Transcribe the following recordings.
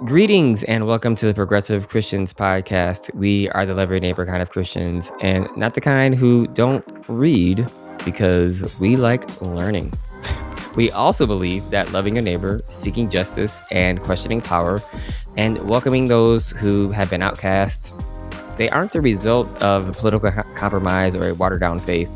Greetings and welcome to the Progressive Christians podcast. We are the love your neighbor kind of Christians and not the kind who don't read because we like learning. We also believe that loving your neighbor, seeking justice, and questioning power, and welcoming those who have been outcasts, they aren't the result of a political compromise or a watered-down faith.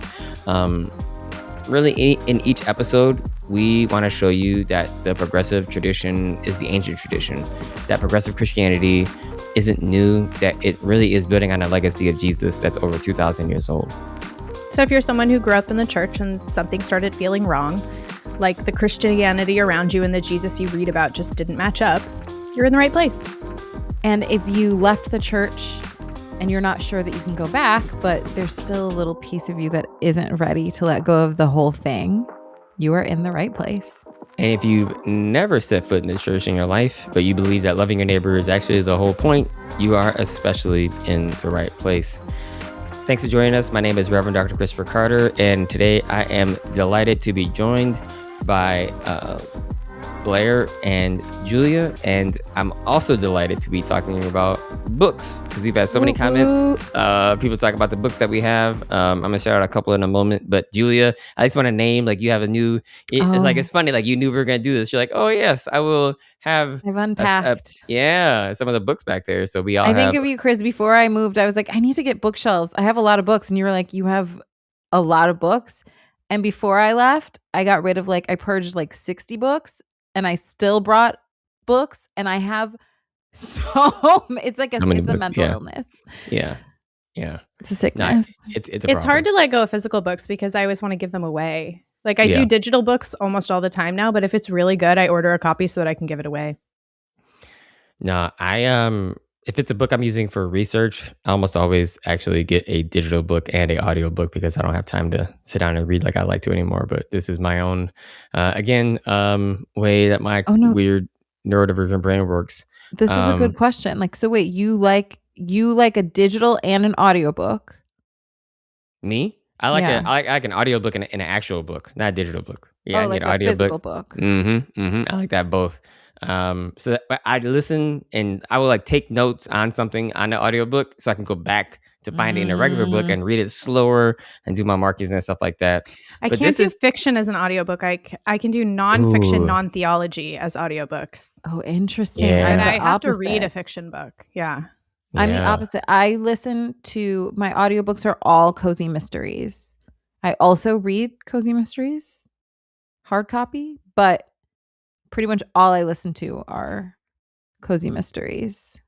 Really, in each episode, we want to show you that the progressive tradition is the ancient tradition, that progressive Christianity isn't new, that it really is building on a legacy of Jesus that's over 2,000 years old. So if you're someone who grew up in the church and something started feeling wrong, like the Christianity around you and the Jesus you read about just didn't match up, you're in the right place. And if you left the church and you're not sure that you can go back, but there's still a little piece of you that isn't ready to let go of the whole thing, you are in the right place. And if you've never set foot in the church in your life, but you believe that loving your neighbor is actually the whole point, you are especially in the right place. Thanks for joining us. My name is Rev Dr.Carter, and today I am delighted to be joined by Blair and Julia, and I'm also delighted to be talking about books because we've had so many comments. People talk about the books that we have. I'm gonna shout out a couple in a moment, but Julia, I just want to name, like, you have a new. It's funny, like, you knew we were gonna do this. You're like, oh yes, I will have. I've unpacked. Some of the books back there. So we all. I think of you, Chris. Before I moved, I was like, I need to get bookshelves. I have a lot of books, and you were like, you have a lot of books. And before I left, I got rid of I purged 60 books. And I still brought books, and I have it's like it's a mental illness. Yeah. It's a sickness. It's hard to let go of physical books because I always want to give them away. I do digital books almost all the time now, but if it's really good, I order a copy so that I can give it away. No, if it's a book I'm using for research, I almost always actually get a digital book and an audiobook because I don't have time to sit down and read like I like to anymore. But this is my own, way that my weird neurodivergent brain works. This is a good question. So wait, you like a digital and an audiobook? Me? I like an audiobook and an actual book, not a digital book. Yeah, like a physical book. I like that both. So that I listen and I will take notes on something on the audiobook so I can go back to find it in a regular book and read it slower and do my markings and stuff like that. I can't do fiction as an audiobook. I can do nonfiction, non-theology as audiobooks. Oh, interesting. Yeah. And I have to read a fiction book. Yeah. I'm the opposite. I listen to, my audiobooks are all cozy mysteries. I also read cozy mysteries, hard copy, but pretty much all I listen to are cozy mysteries.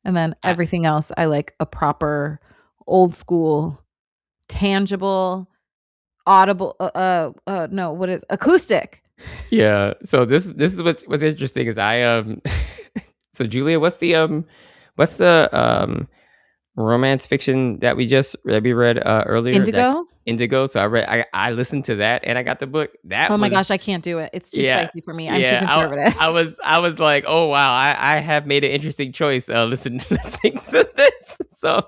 And then everything else, I like a proper old school, tangible, audible, acoustic. Yeah. So this is what's interesting is so Julia, what's the romance fiction that we read earlier? Indigo. So I listened to that and I got the book. My gosh, I can't do it. It's too spicy for me. I'm too conservative. I was like, oh wow, I have made an interesting choice listening to this. So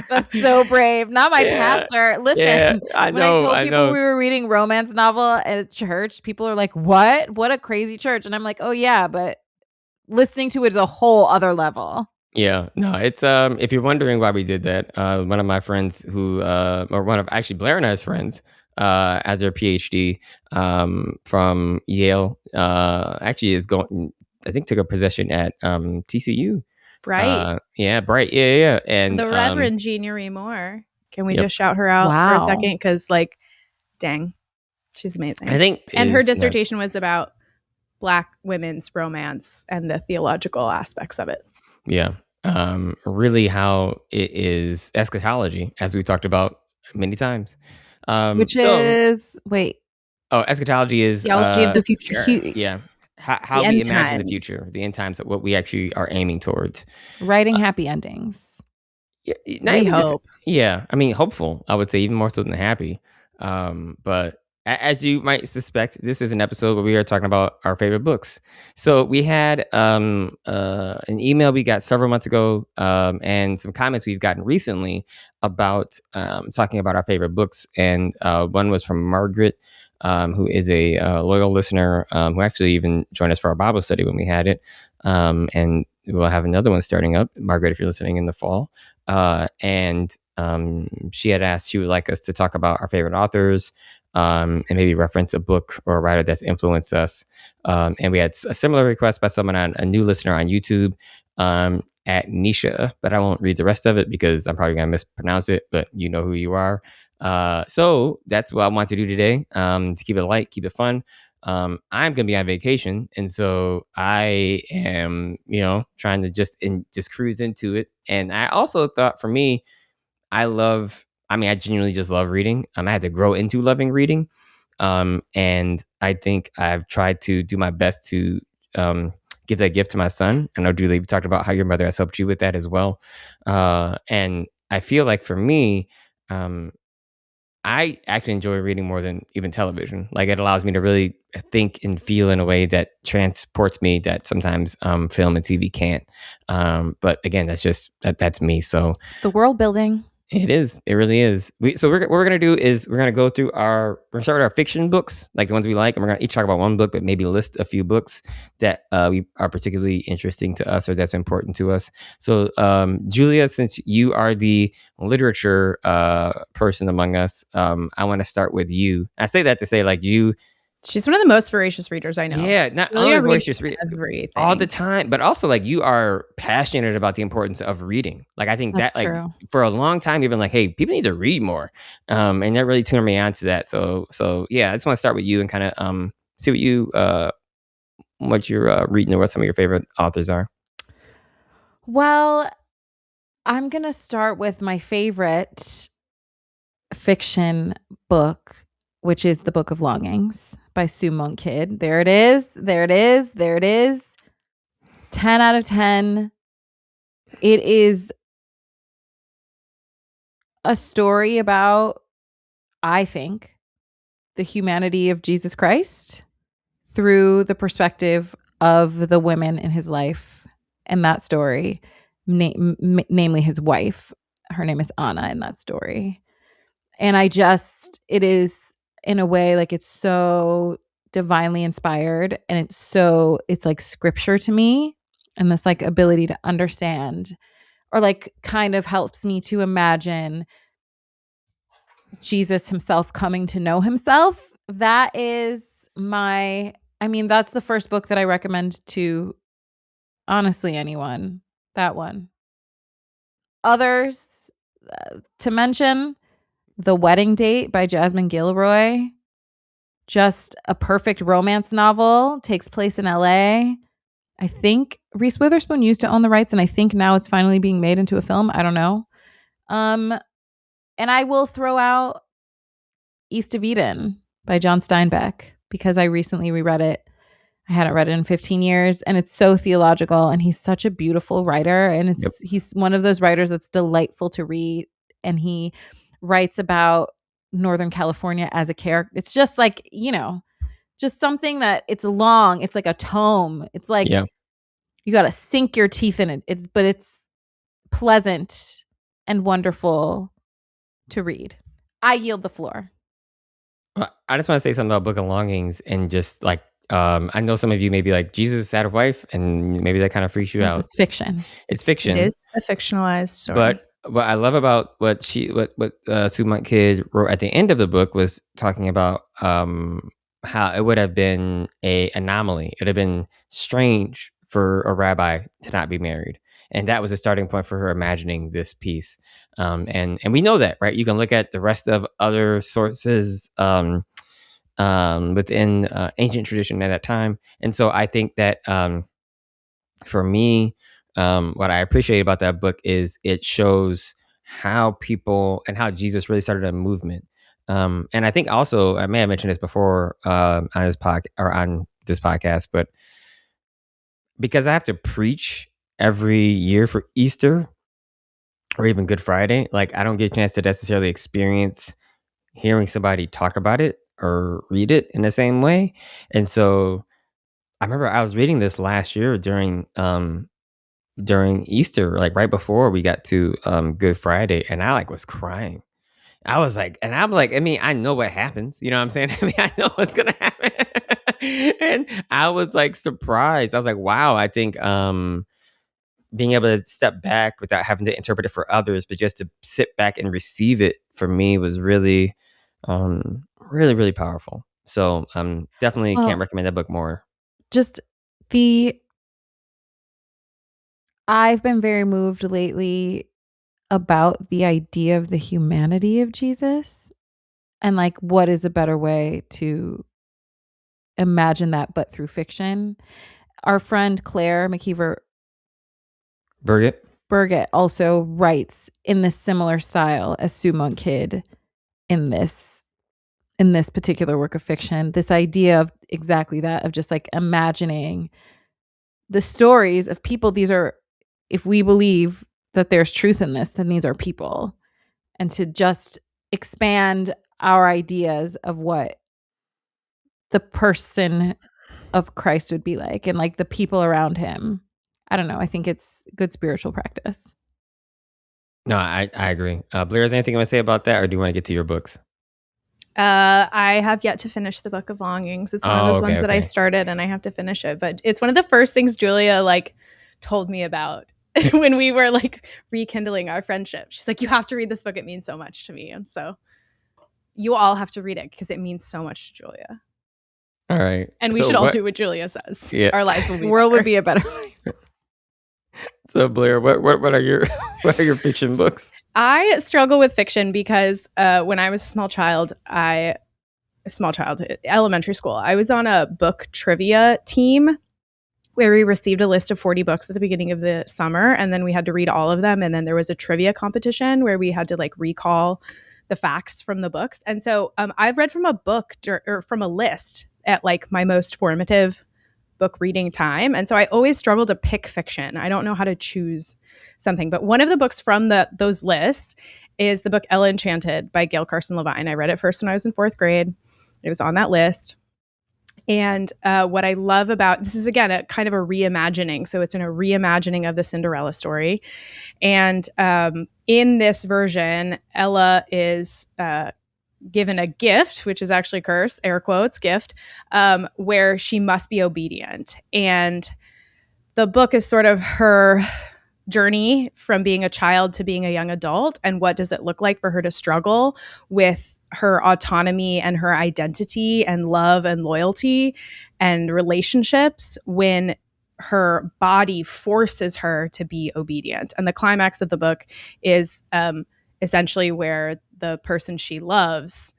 that's so brave. Not my pastor. Listen, yeah, I know. When I told people we were reading romance novel at church, people are like, what? What a crazy church. And I'm like, oh yeah, but listening to it is a whole other level. Yeah, no, it's if you're wondering why we did that, one of my friends actually Blair and I's friends, as their PhD from Yale, actually took a position at TCU. Bright. Bright. Yeah. And the Reverend Jeannie Moore. Can we just shout her out for a second? Because dang, she's amazing. I think, and her dissertation was about Black women's romance and the theological aspects of it. Yeah. Really how it is eschatology, as we talked about many times. Eschatology is theology of the future. How we imagine the future, the end times, what we actually are aiming towards. Writing happy endings. I hope. Hopeful, I would say, even more so than happy. But as you might suspect, this is an episode where we are talking about our favorite books. So we had an email we got several months ago and some comments we've gotten recently about talking about our favorite books. And one was from Margaret, who is a loyal listener who actually even joined us for our Bible study when we had it. And we'll have another one starting up, Margaret, if you're listening, in the fall. And she had asked she would like us to talk about our favorite authors, and maybe reference a book or a writer that's influenced us. And we had a similar request by someone a new listener on YouTube, at Nisha, but I won't read the rest of it because I'm probably going to mispronounce it, but you know who you are. So that's what I want to do today, to keep it light, keep it fun. I'm going to be on vacation. And so I am, trying to just cruise into it. And I also thought, for me, I genuinely just love reading. I had to grow into loving reading. And I think I've tried to do my best to give that gift to my son. I know, Julie, we talked about how your mother has helped you with that as well. And I feel like for me, I actually enjoy reading more than even television. Like, it allows me to really think and feel in a way that transports me that sometimes film and TV can't. But again, that's me. So It's the world building. it is. It really is. What we're going to do is we're going to go through we're going to start with our fiction books, like the ones we like. And we're going to each talk about one book, but maybe list a few books that we are particularly interesting to us or that's important to us. So, Julia, since you are the literature person among us, I want to start with you. I say that to say, like, you. She's one of the most voracious readers I know. Yeah, not Julia only voracious everything all the time, but also, like, you are passionate about the importance of reading. Like, I think That's that, like, true. for a long time, you've been like, hey, people need to read more. And that really turned me on to that. So yeah, I just want to start with you and kind of see what you're reading or what some of your favorite authors are. Well, I'm going to start with my favorite fiction book, which is The Book of Longings by Sue Monk Kidd. There it is. 10 out of 10. It is a story about, I think, the humanity of Jesus Christ through the perspective of the women in his life. And that story, namely his wife, her name is Anna in that story. And it is, in a way, like, it's so divinely inspired, and it's like scripture to me, and this, like, ability to understand, or, like, kind of helps me to imagine Jesus himself coming to know himself. That is that's the first book that I recommend to, honestly, anyone. That one. Others to mention: The Wedding Date by Jasmine Gilroy. Just a perfect romance novel. Takes place in LA. I think Reese Witherspoon used to own the rights, and I think now it's finally being made into a film. I don't know. And I will throw out East of Eden by John Steinbeck, because I recently reread it. I hadn't read it in 15 years, and it's so theological, and he's such a beautiful writer, and he's one of those writers that's delightful to read, and he writes about Northern California as a character. It's just like, just something that it's long. It's like a tome. It's like, you got to sink your teeth in it. But it's pleasant and wonderful to read. I yield the floor. Well, I just want to say something about Book of Longings, and just like, I know some of you may be like, Jesus had a wife, and maybe that kind of freaks you out. It's fiction. It's fiction. It is a fictionalized story. But what I love about what Sue Monk Kidd wrote at the end of the book was talking about how it would have been an anomaly. It would have been strange for a rabbi to not be married. And that was a starting point for her imagining this piece. And we know that, right? You can look at the rest of other sources within ancient tradition at that time. And so I think that for me, what I appreciate about that book is it shows how people and how Jesus really started a movement. And I think also, I may have mentioned this before on this podcast, but because I have to preach every year for Easter or even Good Friday, like, I don't get a chance to necessarily experience hearing somebody talk about it or read it in the same way. And so I remember I was reading this last year during Easter, like right before we got to Good Friday, and I was crying. I was like, and I'm like, I mean, I know what happens. You know what I'm saying? I mean, I know what's gonna happen. And I was like surprised. I was like, wow, I think being able to step back without having to interpret it for others, but just to sit back and receive it for me was really, really, really powerful. So definitely can't recommend that book more. Just I've been very moved lately about the idea of the humanity of Jesus, and like, what is a better way to imagine that but through fiction? Our friend Claire McKeever Burgett also writes in this similar style as Sue Monk Kidd in this particular work of fiction. This idea of exactly that, of just like imagining the stories of people. These are, if we believe that there's truth in this, then these are people. And to just expand our ideas of what the person of Christ would be like, and like the people around him. I don't know. I think it's good spiritual practice. No, I agree. Blair, is there anything you want to say about that, or do you want to get to your books? I have yet to finish the Book of Longings. It's one of those ones that I started and I have to finish it. But it's one of the first things Julia like told me about when we were like rekindling our friendship. She's like, you have to read this book. It means so much to me. And so you all have to read it because it means so much to Julia. All right. And we should all do what Julia says. Yeah. Our lives will be the world better. Would be a better place. So Blair, what are your fiction books? I struggle with fiction because when I was a small child, elementary school, I was on a book trivia team where we received a list of 40 books at the beginning of the summer, and then we had to read all of them. And then there was a trivia competition where we had to like recall the facts from the books. And so I've read from a book or from a list at like my most formative book reading time. And so I always struggle to pick fiction. I don't know how to choose something. But one of the books from those lists is the book Ella Enchanted by Gail Carson Levine. I read it first when I was in 4th grade. It was on that list. And what I love about this is, again, a kind of a reimagining. So it's in a reimagining of the Cinderella story. And in this version, Ella is given a gift, which is actually curse, air quotes, gift, where she must be obedient. And the book is sort of her journey from being a child to being a young adult. And what does it look like for her to struggle with her autonomy and her identity and love and loyalty and relationships when her body forces her to be obedient. And the climax of the book is essentially where the person she loves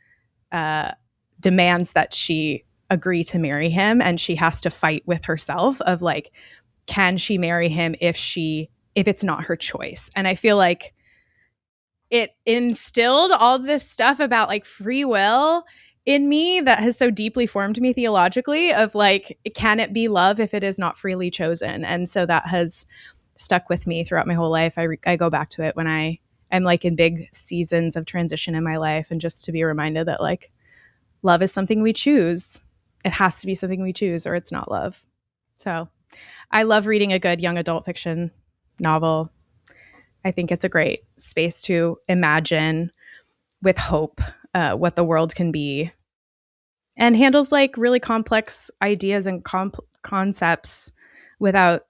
demands that she agree to marry him, and she has to fight with herself of like, can she marry him if it's not her choice? And I feel like it instilled all this stuff about like free will in me that has so deeply formed me theologically of like, can it be love if it is not freely chosen? And so that has stuck with me throughout my whole life. I go back to it when I'm like in big seasons of transition in my life, and just to be reminded that like love is something we choose. It has to be something we choose or it's not love. So I love reading a good young adult fiction novel. I think it's a great space to imagine with hope what the world can be, and handles like really complex ideas and concepts without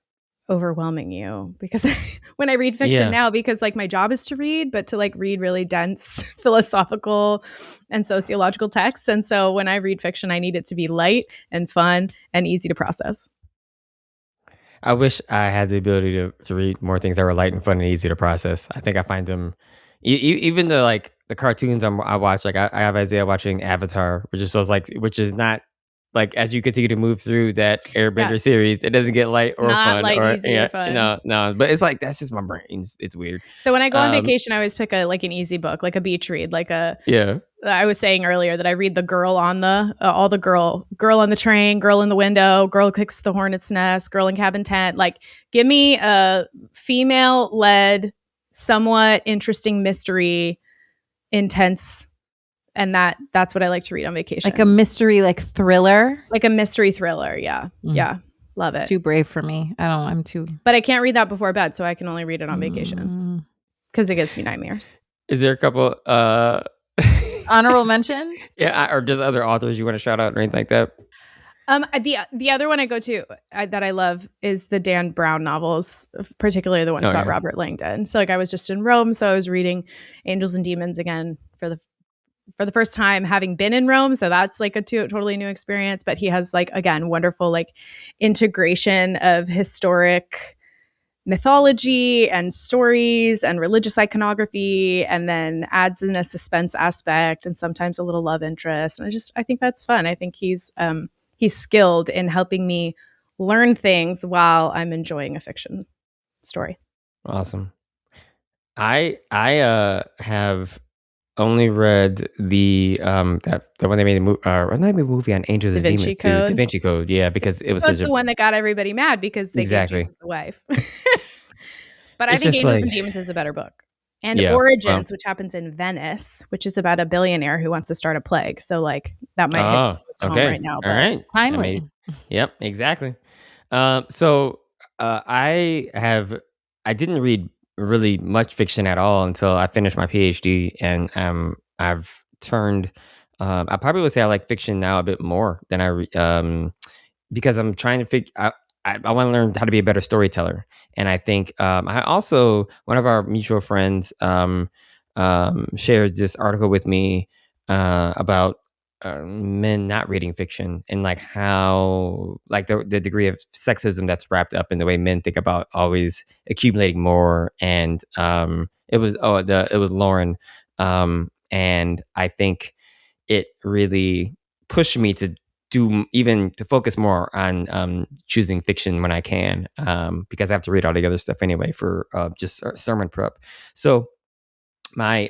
overwhelming you. Because when I read fiction now, because like my job is to read, but to like read really dense philosophical and sociological texts. And so when I read fiction, I need it to be light and fun and easy to process. I wish I had the ability to read more things that were light and fun and easy to process. I think I find them, even the like the cartoons I watch. Like I have Isaiah watching Avatar, which is not like, as you continue to move through that Airbender series, it doesn't get light or not fun light, easy or fun. No, but it's like that's just my brain. It's weird. So when I go on vacation, I always pick an easy book, like a beach read, I was saying earlier that I read the girl on the girl on the train, girl in the window, girl kicks the hornet's nest, girl in cabin tent. Like, give me a female-led, somewhat interesting mystery, intense, and that's what I like to read on vacation. Like a mystery, like thriller, like a mystery thriller. Yeah, yeah, love it. It's too brave for me. I'm too. But I can't read that before bed, so I can only read it on vacation because it gives me nightmares. Is there a couple honorable mentions? Yeah, or just other authors you want to shout out or anything like that? The other one I go to that I love is the Dan Brown novels, particularly the ones about Robert Langdon. So like I was just in Rome, so I was reading Angels and Demons again for the first time, having been in Rome. So that's like a totally new experience. But he has like, again, wonderful like integration of historic mythology and stories and religious iconography, and then adds in a suspense aspect and sometimes a little love interest. And I think that's fun. I think he's skilled in helping me learn things while I'm enjoying a fiction story. Awesome. I have only read the one they made a movie on Angels and Demons too. Da Vinci Code, yeah, because it was the one that got everybody mad because they gave Jesus a wife. But I think Angels and Demons is a better book. And Origins, which happens in Venice, which is about a billionaire who wants to start a plague. So like that might hit home right now. But all right, timely. Yep, exactly. So I didn't read really much fiction at all until I finished my PhD, and I've turned. I probably would say I like fiction now a bit more than because I'm trying to figure. I want to learn how to be a better storyteller, and I think I also, one of our mutual friends shared this article with me about men not reading fiction, and like how like the degree of sexism that's wrapped up in the way men think about always accumulating more. And it was Lauren, and I think it really pushed me to focus more on choosing fiction when I can, because I have to read all the other stuff anyway for just sermon prep. So my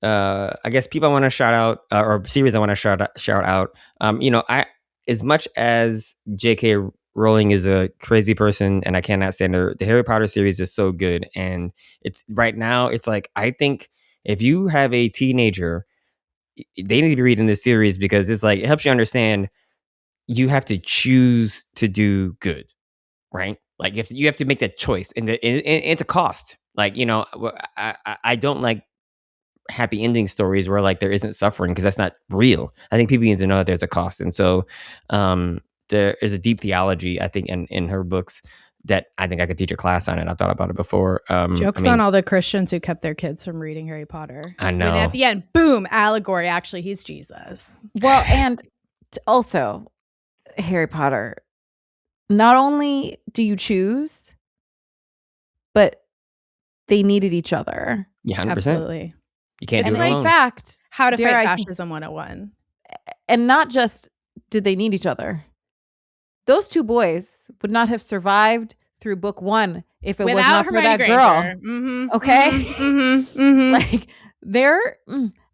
I guess people I want to shout out, or series I want to shout out. I, as much as J.K. Rowling is a crazy person and I cannot stand her, the Harry Potter series is so good, and it's right now. It's like, I think if you have a teenager, they need to be reading this series, because it's like, it helps you understand you have to choose to do good, right? Like if you have to make that choice, and it's a cost. Like, I don't like happy ending stories where like there isn't suffering, because that's not real. I think people need to know that there's a cost. And so there is a deep theology, I think, in her books that I think I could teach a class on it. I've thought about it before. Jokes on all the Christians who kept their kids from reading Harry Potter. I know. And at the end, boom, allegory. Actually, he's Jesus. Well, and also Harry Potter, not only do you choose, but they needed each other. Yeah, 100%. Absolutely. You can't do it alone. Fact, how to fight fascism 101. And not just did they need each other. Those two boys would not have survived through book one if it was not for that girl. Mm-hmm, okay? Mm-hmm, mm-hmm. Like,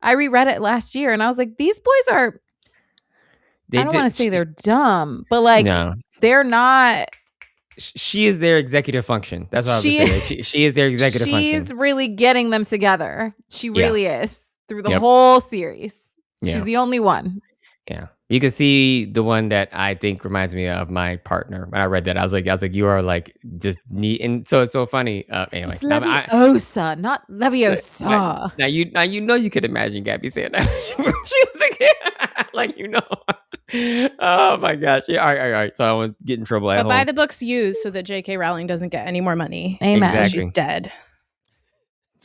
I reread it last year and I was like, these boys are, I don't want to say they're dumb, but like, they're not. She is their executive function. That's what I was saying. She is their executive function. She's really getting them together. She really is, through the whole series. She's the only one. Yeah. You can see the one that I think reminds me of my partner. When I read that, I was like, you are like just neat. And so it's so funny. Anyway, it's Leviosa, not Leviosa. Now you could imagine Gabby saying that. She was like, like, oh my gosh. Yeah. All right. So I won't get in trouble at home. But buy the books used so that J.K. Rowling doesn't get any more money. Amen. Exactly. She's dead.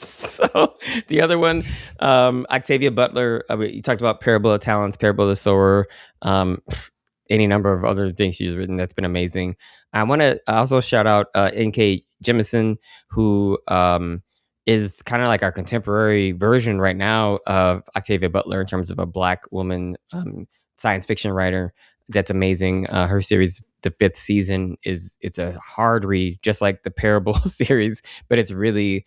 So the other one, Octavia Butler, you talked about Parable of Talents, Parable of the Sower, any number of other things she's written. That's been amazing. I want to also shout out N.K. Jemisin, who is kind of like our contemporary version right now of Octavia Butler in terms of a Black woman science fiction writer. That's amazing. Her series, the 5th season, it's a hard read, just like the Parable series, but it's really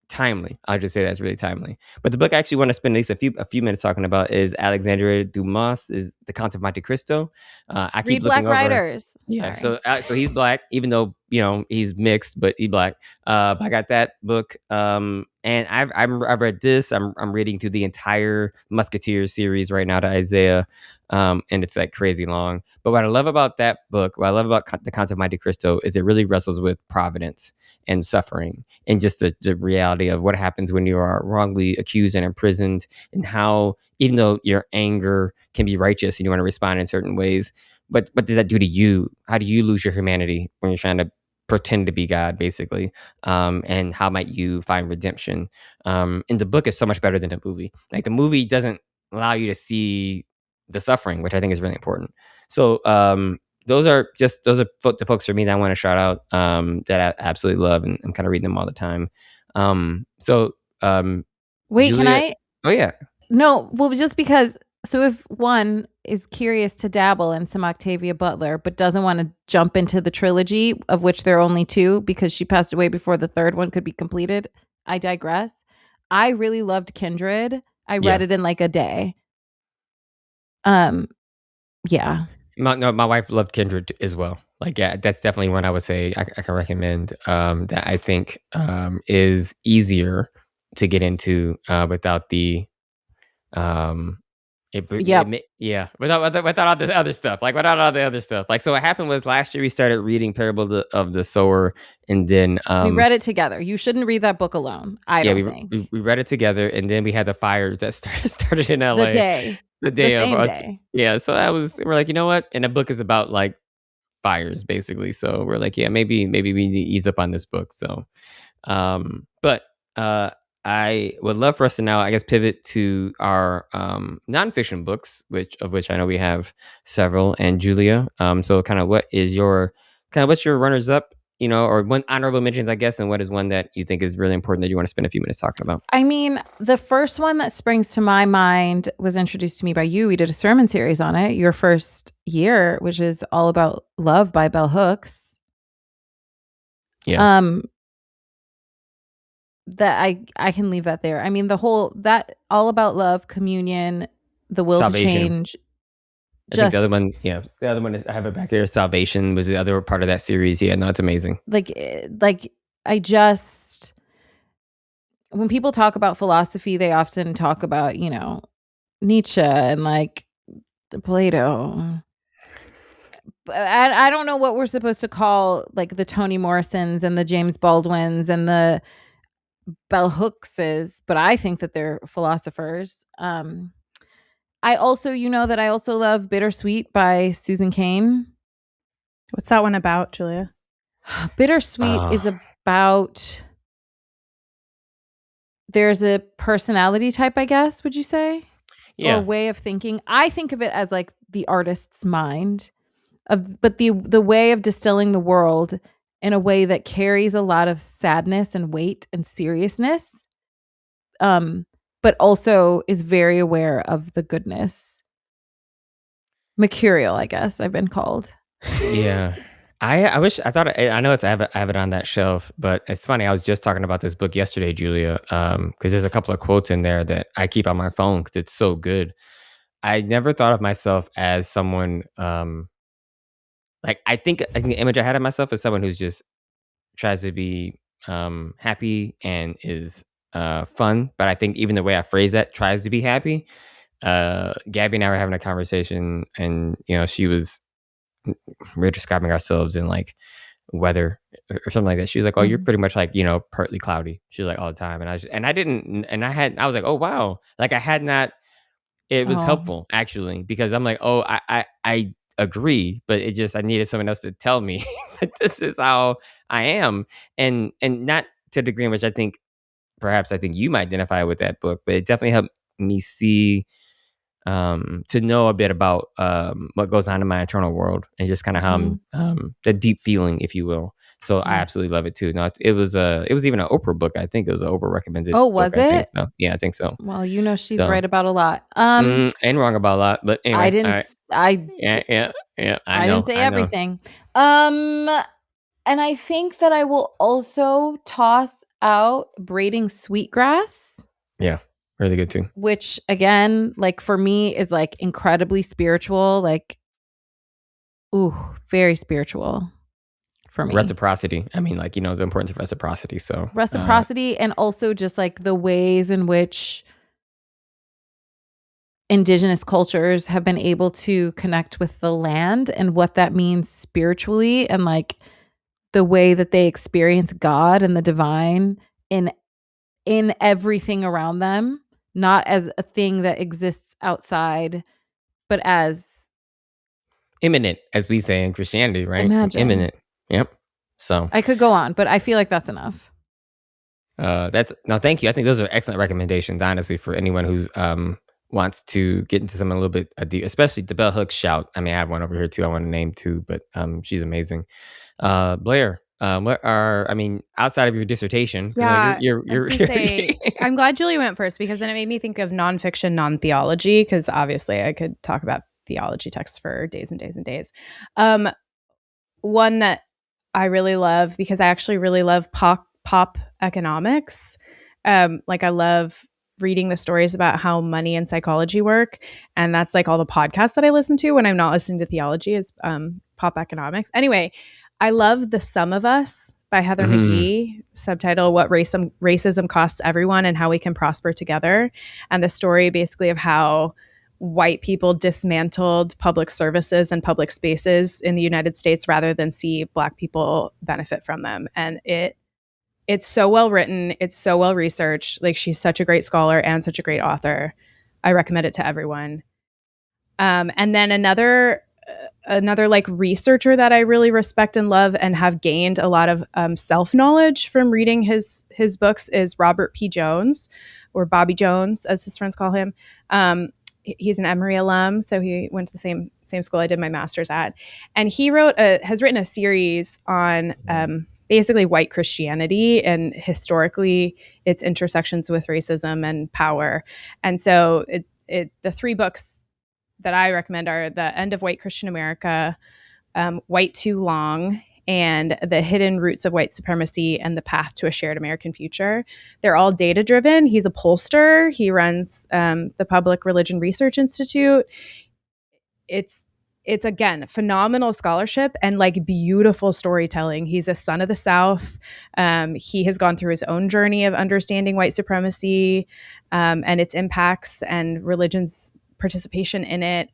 timely. I'll just say that's really timely. But the book I actually want to spend at least a few minutes talking about is Alexandre Dumas' is The Count of Monte Cristo. I keep read Black writers. Yeah, so he's Black, even though he's mixed, but he black. I got that book. And I've read this. I'm reading through the entire Musketeers series right now to Isaiah. And it's like crazy long. But what I love about that book, what I love about the concept of Monte Cristo, is it really wrestles with providence and suffering and just the reality of what happens when you are wrongly accused and imprisoned, and how, even though your anger can be righteous and you want to respond in certain ways, but what does that do to you? How do you lose your humanity when you're trying to pretend to be God, basically? And how might you find redemption? And the book is so much better than the movie. Like, the movie doesn't allow you to see the suffering, which I think is really important. So those are the folks for me that I want to shout out, that I absolutely love, and I'm kind of reading them all the time. Wait, Julia, can I? Oh yeah. No, well, just because. So if one is curious to dabble in some Octavia Butler, but doesn't want to jump into the trilogy, of which there are only 2 because she passed away before the 3rd one could be completed, I digress. I really loved Kindred. I read it in like a day. Yeah. My wife loved Kindred as well. Like, yeah, that's definitely one I would say I can recommend, that I think is easier to get into without the without all the other stuff. Like, without all the other stuff. Like, so what happened was, last year we started reading Parable of the Sower, and then we read it together. You shouldn't read that book alone. I don't think. We read it together, and then we had the fires that started in LA. The same day. Yeah, so we're like, you know what? And the book is about like fires, basically. So we're like, yeah, maybe we need to ease up on this book. So but I would love for us to now, I guess, pivot to our nonfiction books, which I know we have several. And Julia, so kind of what's your runners up, or one honorable mentions, I guess, and what is one that you think is really important that you want to spend a few minutes talking about? I mean, the first one that springs to my mind was introduced to me by you. We did a sermon series on it your first year, which is All About Love by Bell Hooks. Yeah. That I can leave that there. I mean, that All About Love, Communion, The Will Salvation. to Change. I think the other one, I have it back there. Salvation was the other part of that series. Yeah, no, it's amazing. Like when people talk about philosophy, they often talk about, Nietzsche and like Plato. I don't know what we're supposed to call like the Toni Morrisons and the James Baldwins and the Bell Hookses, but I think that they're philosophers. I also, that I also love Bittersweet by Susan Cain. What's that one about, Julia? Bittersweet is about, there's a personality type, I guess, would you say? Yeah. Or a way of thinking. I think of it as like the artist's mind, but the way of distilling the world in a way that carries a lot of sadness and weight and seriousness, but also is very aware of the goodness. Mercurial, I guess I've been called. Yeah. I know I have it on that shelf, but it's funny. I was just talking about this book yesterday, Julia, because there's a couple of quotes in there that I keep on my phone because it's so good. I never thought of myself as someone, like, I think the image I had of myself is someone who's just tries to be happy and is fun. But I think even the way I phrase that, tries to be happy. Gabby and I were having a conversation, and we're describing ourselves in like weather or something like that. She was like, "Oh, you're pretty much like, partly cloudy." She was like, all the time, and I was like, "Oh wow!" Like, I had not. It was helpful, actually, because I'm like, "Oh, I agree," but I needed someone else to tell me that this is how I am, and not to the degree in which I think you might identify with that book, but it definitely helped me see, to know a bit about what goes on in my internal world, and just kind of how the deep feeling, if you will. So I absolutely love it too. No, it was even an Oprah book. I think it was an Oprah recommended. Oh, was book, it? I think so. Yeah, I think so. Well, she's right about a lot. And wrong about a lot, but anyway, I didn't. I didn't say everything. And I think that I will also toss out Braiding Sweetgrass. Yeah. Really good too. Which again, like for me, is like incredibly spiritual. Like, very spiritual. for me. Reciprocity. I mean, like, the importance of reciprocity. So Reciprocity, and also just like the ways in which indigenous cultures have been able to connect with the land and what that means spiritually, and like the way that they experience God and the divine in everything around them, not as a thing that exists outside, but as imminent, as we say in Christianity, right? Imagine. Imminent. Yep. So I could go on, but I feel like that's enough. Thank you. I think those are excellent recommendations, honestly, for anyone who's wants to get into something a little bit deep, especially the bell hook shout. I mean, I have one over here too I want to name too, but she's amazing. Blair, outside of your dissertation, Yeah, you're I was gonna say, I'm glad Julie went first, because then it made me think of nonfiction, non-theology, because obviously I could talk about theology texts for days and days and days. One that I really love, because I actually really love pop economics. Like, I love reading the stories about how money and psychology work, and that's like all the podcasts that I listen to when I'm not listening to theology is pop economics. Anyway, I love The Sum of Us by Heather McGhee, subtitle What Racism Costs Everyone and How We Can Prosper Together, and the story basically of how white people dismantled public services and public spaces in the United States rather than see Black people benefit from them. And it's so well written. It's so well researched. Like, she's such a great scholar and such a great author. I recommend it to everyone. And then another like researcher that I really respect and love and have gained a lot of self-knowledge from reading his books is Robert P. Jones, or Bobby Jones, as his friends call him. He's an Emory alum, so he went to the same school I did my master's at. And he has written a series on basically white Christianity and historically its intersections with racism and power. And so the three books that I recommend are The End of White Christian America, White Too Long, and The Hidden Roots of White Supremacy and the Path to a Shared American Future. They're all data-driven. He's a pollster. He runs the Public Religion Research Institute. It's again, phenomenal scholarship and like beautiful storytelling. He's a son of the South. He has gone through his own journey of understanding white supremacy and its impacts and religion's participation in it.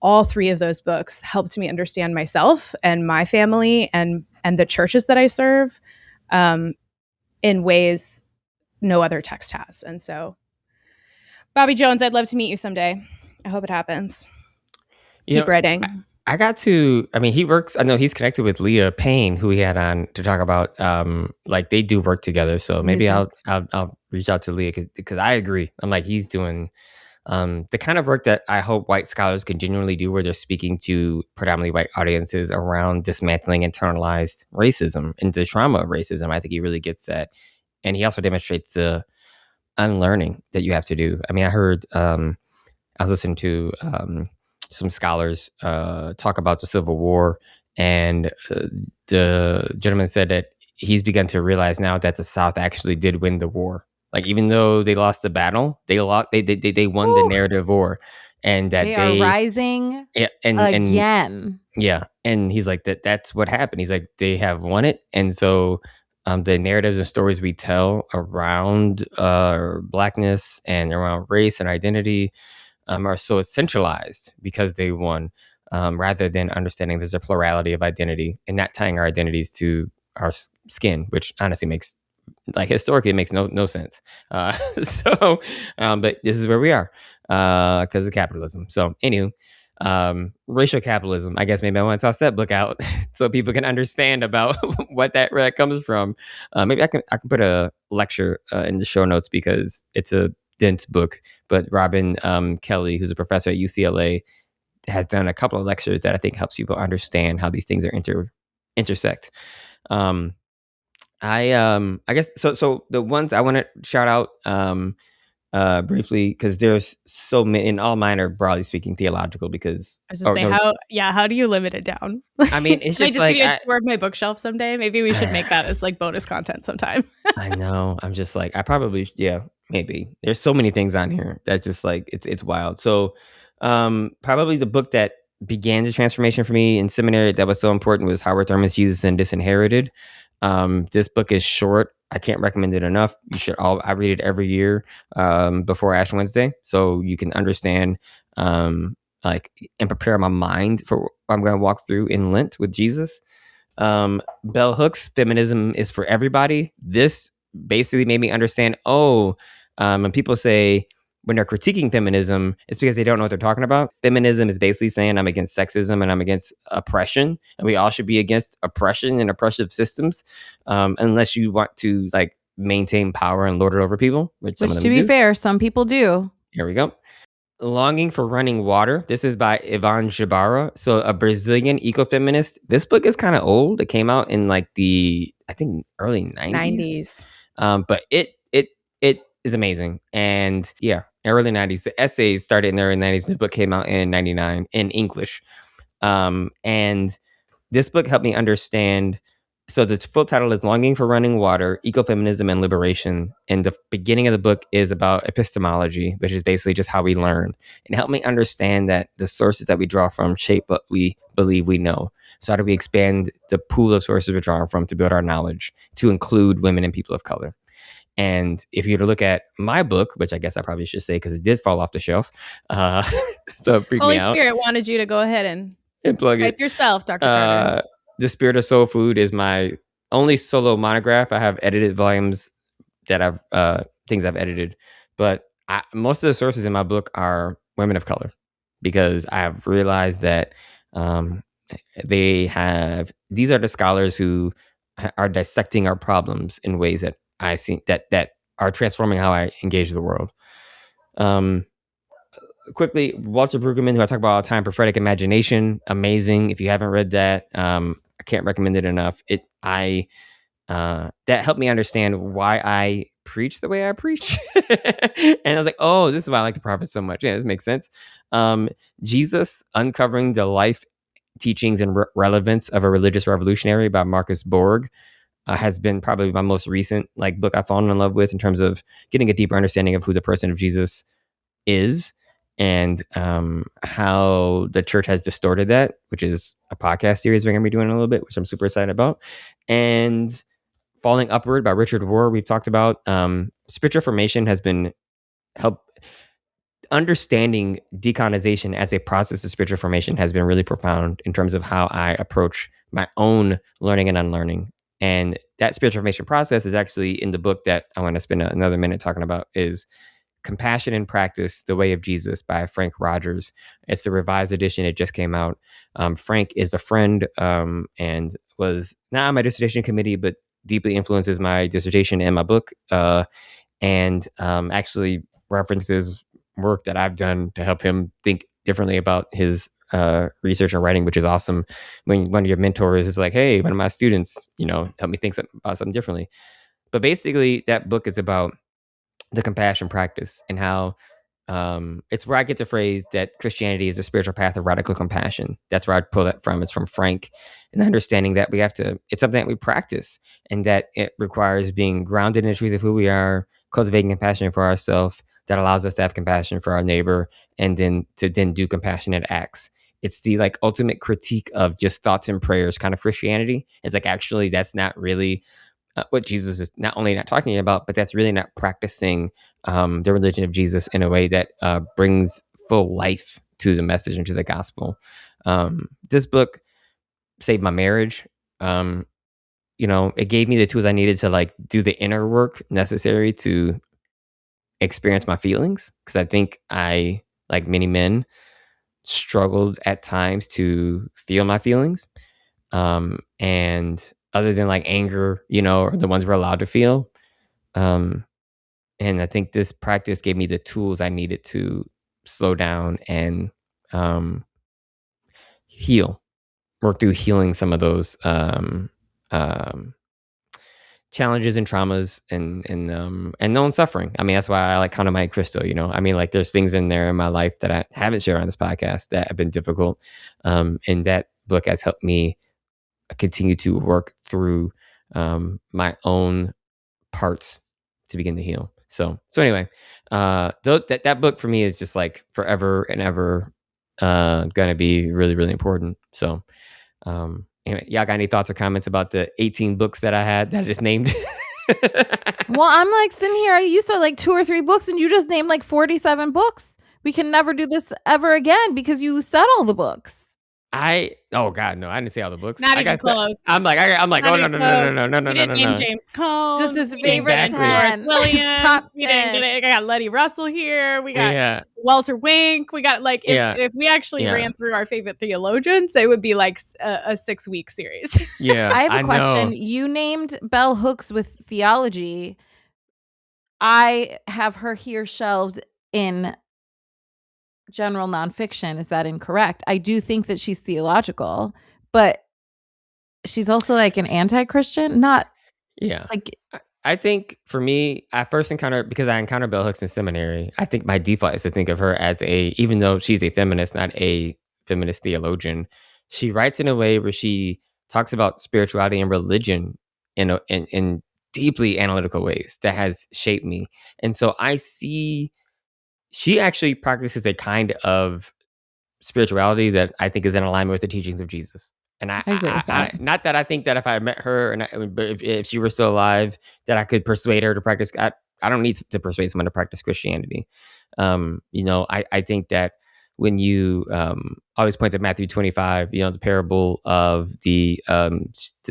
All three of those books helped me understand myself and my family and the churches that I serve in ways no other text has. And so, Bobby Jones, I'd love to meet you someday. I hope it happens. Keep writing. He works, I know he's connected with Leah Payne, who he had on to talk about, like they do work together. So maybe I'll reach out to Leah because I agree. I'm like, he's doing the kind of work that I hope white scholars can genuinely do, where they're speaking to predominantly white audiences around dismantling internalized racism and the trauma of racism. I think he really gets that. And he also demonstrates the unlearning that you have to do. I mean, I heard, I was listening to some scholars talk about the Civil War, and the gentleman said that he's begun to realize now that the South actually did win the war. Like, even though they lost the battle, they won the narrative war, and that they are rising again. And he's like, that's what happened. He's like, they have won it, and so the narratives and stories we tell around Blackness and around race and identity are so centralized because they won, rather than understanding there's a plurality of identity and not tying our identities to our skin, which honestly makes, like, historically, it makes no sense. But this is where we are because of capitalism. So anywho, racial capitalism, I guess maybe I want to toss that book out so people can understand about what that comes from. Maybe I can put a lecture in the show notes because it's a dense book, but Robin Kelly, who's a professor at UCLA, has done a couple of lectures that I think helps people understand how these things are intersect. I guess so the ones I want to shout out briefly, because there's so many, and all mine are broadly speaking theological, because I was just saying, how do you limit it down? I mean, it's just like, give you a tour of my bookshelf someday? Maybe we should make that as like bonus content sometime. I know. I'm just like, I probably, maybe. There's so many things on here that's just like, it's wild. So probably the book that began the transformation for me in seminary that was so important was Howard Thurman's Jesus and Disinherited. This book is short. I can't recommend it enough. You should I read it every year before Ash Wednesday, so you can understand like and prepare my mind for what I'm going to walk through in Lent with Jesus. Bell Hooks, Feminism is for Everybody. This basically made me understand, when people say, when they're critiquing feminism, it's because they don't know what they're talking about. Feminism is basically saying I'm against sexism and I'm against oppression, and we all should be against oppression and oppressive systems, unless you want to like maintain power and lord it over people, which some of them to be do. fair, some people do. Here we go. Longing for Running Water. This is by Yvonne Jabara. So a Brazilian ecofeminist. This book is kind of old. It came out in like the, I think, early 90s. But it is amazing. And yeah, early 90s. The essays started in the early 90s. The book came out in 99 in English. And this book helped me understand. So the full title is Longing for Running Water, Ecofeminism and Liberation. And the beginning of the book is about epistemology, which is basically just how we learn. And it helped me understand that the sources that we draw from shape what we believe we know. So how do we expand the pool of sources we're drawing from to build our knowledge, to include women and people of color? And if you were to look at my book, which I guess I probably should say because it did fall off the shelf, so it freaked Holy me out. Spirit wanted you to go ahead and plug hype it yourself, Dr. Carter. The Spirit of Soul Food is my only solo monograph. I have edited volumes that I've things I've edited, but most of the sources in my book are women of color, because I have realized that these are the scholars who are dissecting our problems in ways that I see that are transforming how I engage the world. Quickly, Walter Brueggemann, who I talk about all the time, Prophetic Imagination, amazing. If you haven't read that, I can't recommend it enough. That helped me understand why I preach the way I preach. And I was like, oh, this is why I like the prophet so much. Yeah, this makes sense. Jesus, Uncovering the Life, Teachings, and Relevance of a Religious Revolutionary by Marcus Borg has been probably my most recent book I've fallen in love with in terms of getting a deeper understanding of who the person of Jesus is, and how the church has distorted that, which is a podcast series we're going to be doing in a little bit, which I'm super excited about. And Falling Upward by Richard Rohr, we've talked about. Spiritual formation has been understanding decolonization as a process of spiritual formation has been really profound in terms of how I approach my own learning and unlearning. And that spiritual formation process is actually in the book that I want to spend another minute talking about, is Compassion in Practice, The Way of Jesus by Frank Rogers. It's the revised edition. It just came out. Frank is a friend and was not on my dissertation committee, but deeply influences my dissertation and my book, and actually references work that I've done to help him think differently about his research and writing, which is awesome. When one of your mentors is like, hey, one of my students, help me think about something differently. But basically, that book is about the compassion practice and how it's where I get the phrase that Christianity is a spiritual path of radical compassion. That's where I pull that from. It's from Frank, and understanding that it's something that we practice, and that it requires being grounded in the truth of who we are, cultivating compassion for ourselves that allows us to have compassion for our neighbor, and then to do compassionate acts. It's the ultimate critique of just thoughts and prayers kind of Christianity. It's actually that's not really what Jesus is not only not talking about, but that's really not practicing the religion of Jesus in a way that brings full life to the message and to the gospel. This book saved my marriage. It gave me the tools I needed to do the inner work necessary to experience my feelings, because I think I, like many men, struggled at times to feel my feelings. And other than anger, or the ones we're allowed to feel. And I think this practice gave me the tools I needed to slow down and work through healing some of those challenges and traumas and known suffering. I mean, that's why I kind of my crystal, I mean, there's things in there in my life that I haven't shared on this podcast that have been difficult. And that book has helped me continue to work through my own parts to begin to heal. So anyway, that book for me is just forever and ever going to be really, really important. So anyway, y'all got any thoughts or comments about the 18 books that I just named? Well, I'm like sitting here. You said like 2 or 3 books, and you just named like 47 books. We can never do this ever again because you said all the books. Oh God, no, I didn't say all the books. Not even close. I'm like, Not oh no, even no, no, close. no, no, no, We no, didn't no, name no. James Cone. Just his We didn't favorite get 10. Doris Williams. Top We didn't 10. get it. I got Letty Russell here. We got Yeah, Walter Wink. We got like if we actually Yeah. ran through our favorite theologians, it would be like a 6-week series. yeah. I have a question. know. You named Bell Hooks with theology. I have her here shelved in general nonfiction. Is that incorrect? I do think that she's theological, but she's also like an anti-Christian. Not Yeah. like I think for me, because I encountered bell hooks in seminary, I think my default is to think of her as even though she's a feminist, not a feminist theologian, she writes in a way where she talks about spirituality and religion in deeply analytical ways that has shaped me. And so I see she actually practices a kind of spirituality that I think is in alignment with the teachings of Jesus. And I agree with that. not that I think that if I met her but if she were still alive, that I could persuade her to practice. I don't need to persuade someone to practice Christianity. I think that when you always point to Matthew 25, the parable of the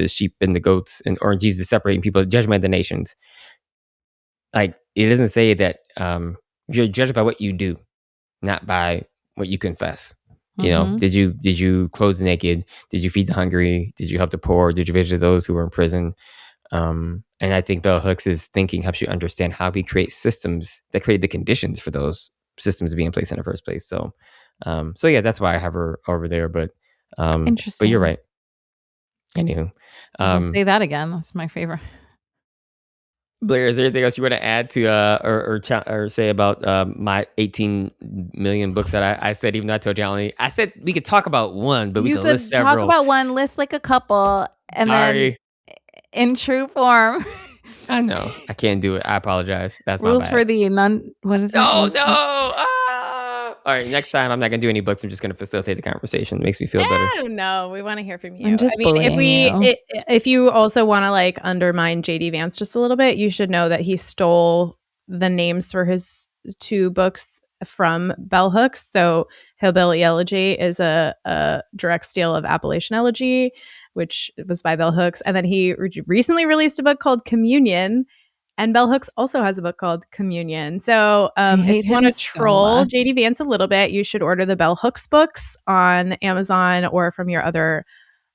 sheep and the goats, or Jesus separating people, judgment of the nations. Like, it doesn't say that you're judged by what you do, not by what you confess. Did you clothe the naked? Did you feed the hungry? Did you help the poor? Did you visit those who were in prison? And I think bell hooks' thinking helps you understand how we create systems that create the conditions for those systems to be in place in the first place. So yeah, that's why I have her over there. But interesting. But you're right. Anywho, I'll say that again. That's my favorite. Blair, is there anything else you want to add to or say about my 18 million books that I said? Even though I told you I said we could talk about one, but we could list several. Talk about one, list like a couple, and then in true form. I know I can't do it. I apologize. That's rules my bad. for the What is it? No. All right, next time I'm not gonna do any books. I'm just gonna facilitate the conversation. It makes me feel better. No, we want to hear from you. I'm just if you also want to like undermine JD Vance just a little bit, you should know that he stole the names for his 2 books from bell hooks. So Hillbilly Elegy is a direct steal of Appalachian Elegy, which was by bell hooks, and then he recently released a book called Communion. And bell hooks also has a book called Communion. So if you want to troll JD Vance a little bit, you should order the bell hooks books on Amazon or from your other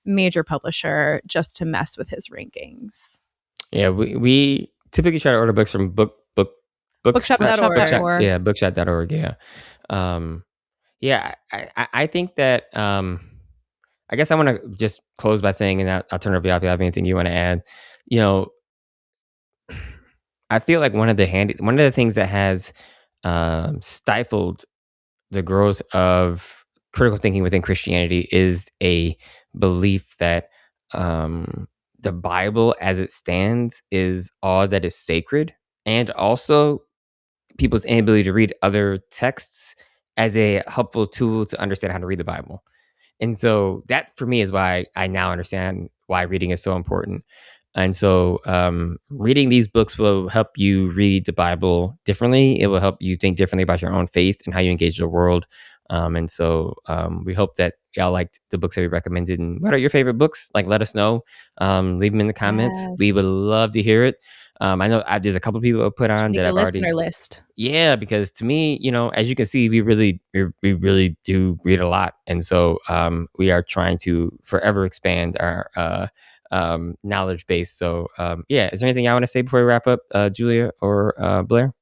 major publisher just to mess with his rankings. Yeah, we typically try to order books from bookshop.org. Yeah, bookshop.org. Yeah. I think that I guess I want to just close by saying, and I'll turn it over to you if you have anything you want to add. I feel like one of the things that has stifled the growth of critical thinking within Christianity is a belief that the Bible as it stands is all that is sacred, and also people's inability to read other texts as a helpful tool to understand how to read the Bible. And so that for me is why I now understand why reading is so important. And so reading these books will help you read the Bible differently. It will help you think differently about your own faith and how you engage the world. And so we hope that y'all liked the books that we recommended. And what are your favorite books? Like, let us know. Leave them in the comments. Yes. We would love to hear it. I know there's a couple of people who put on that I've already listener list. Yeah, because to me, as you can see, we really do read a lot, and so we are trying to forever expand our knowledge base. So is there anything I want to say before we wrap up, Julia or Blair?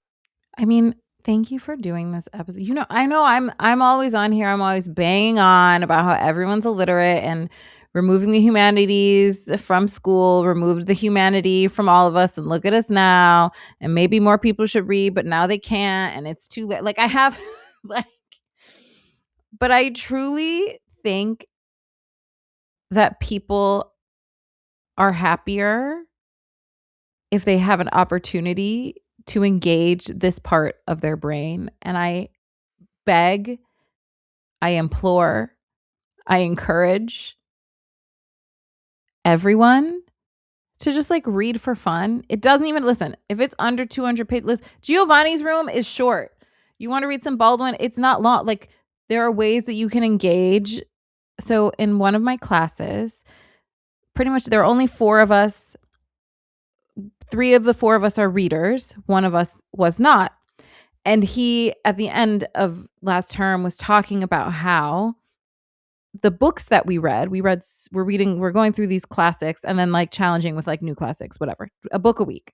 I mean, thank you for doing this episode. I know I'm always on here. I'm always banging on about how everyone's illiterate and removing the humanities from school, removed the humanity from all of us, and look at us now. And maybe more people should read, but now they can't, and it's too late. Like, I have but I truly think that people are happier if they have an opportunity to engage this part of their brain. And I beg I implore, I encourage everyone to just like read for fun. It doesn't even, listen, if it's under 200 pages, Giovanni's Room is short. You want to read some Baldwin, it's not long. Like, there are ways that you can engage. So in one of my classes, pretty much there are only 4 of us. 3 of the 4 of us are readers. One of us was not. And he, at the end of last term, was talking about how the books that we're going through these classics and then like challenging with like new classics, whatever, a book a week.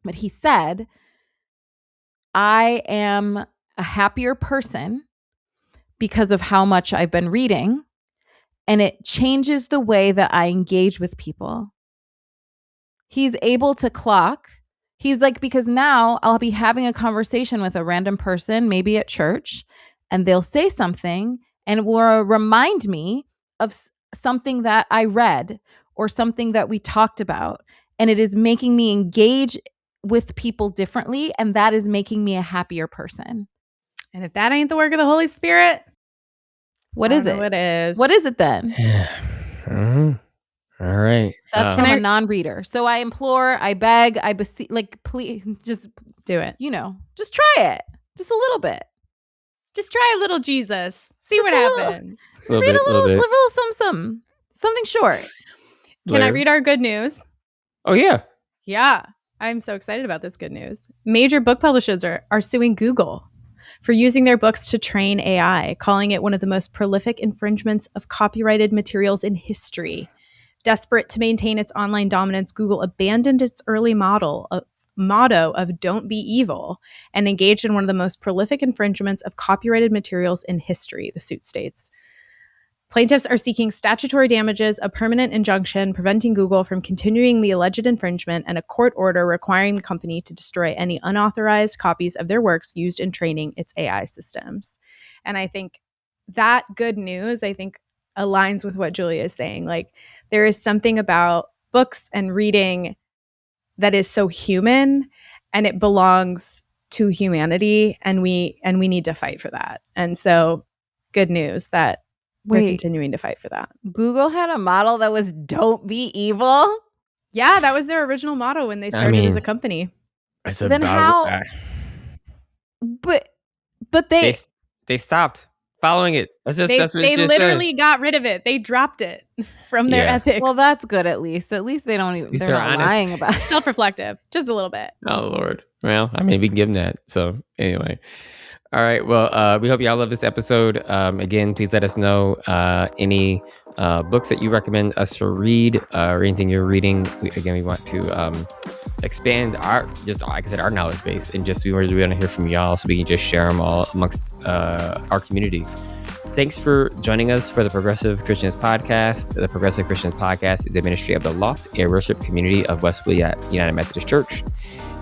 But he said, I am a happier person because of how much I've been reading, and it changes the way that I engage with people. He's able to clock. He's like, because now I'll be having a conversation with a random person, maybe at church, and they'll say something and it will remind me of something that I read or something that we talked about. And it is making me engage with people differently. And that is making me a happier person. And if that ain't the work of the Holy Spirit, what is it? What is? What is it then? All right. That's from a non-reader. So I implore, I beg, I beseech, like, please just do it. Just try it. Just a little bit. Just try a little Jesus. See what happens. Just read a little something short. Can I read our good news? Oh, yeah. Yeah. I'm so excited about this good news. Major book publishers are suing Google for using their books to train AI, calling it one of the most prolific infringements of copyrighted materials in history. Desperate to maintain its online dominance, Google abandoned its early motto of "Don't be evil" and engaged in one of the most prolific infringements of copyrighted materials in history, the suit states. Plaintiffs are seeking statutory damages, a permanent injunction preventing Google from continuing the alleged infringement, and a court order requiring the company to destroy any unauthorized copies of their works used in training its AI systems. And I think that good news, aligns with what Julia is saying. Like, there is something about books and reading that is so human, and it belongs to humanity, and we need to fight for that. And so, good news that we're continuing to fight for that. Google had a model that was "Don't be evil." Yeah, that was their original motto when they started as a company. Then how? But they stopped following it. They literally got rid of it. They dropped it from their ethics. Well, that's good. At least they don't even. They're not lying about it. Self-reflective, just a little bit. Oh Lord. Well, I mean, we can give them that. So anyway. All right. Well, we hope y'all love this episode. Again, please let us know any books that you recommend us to read or anything you're reading. We want to expand our knowledge base, and we want to hear from y'all so we can just share them all amongst our community. Thanks for joining us for the Progressive Christians Podcast. The Progressive Christians Podcast is a ministry of the Loft, a worship community of West Williott United Methodist Church.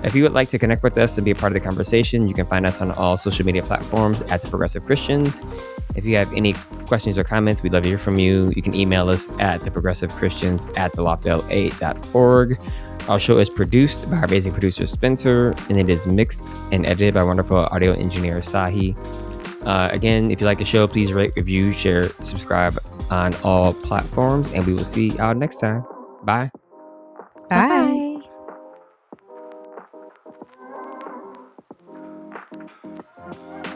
If you would like to connect with us and be a part of the conversation, you can find us on all social media platforms at The Progressive Christians. If you have any questions or comments, we'd love to hear from you. You can email us at theprogressivechristians@theloftla.org. Our show is produced by our amazing producer, Spencer, and it is mixed and edited by wonderful audio engineer, Sahi. Again, if you like the show, please rate, review, share, subscribe on all platforms, and we will see y'all next time. Bye. Bye.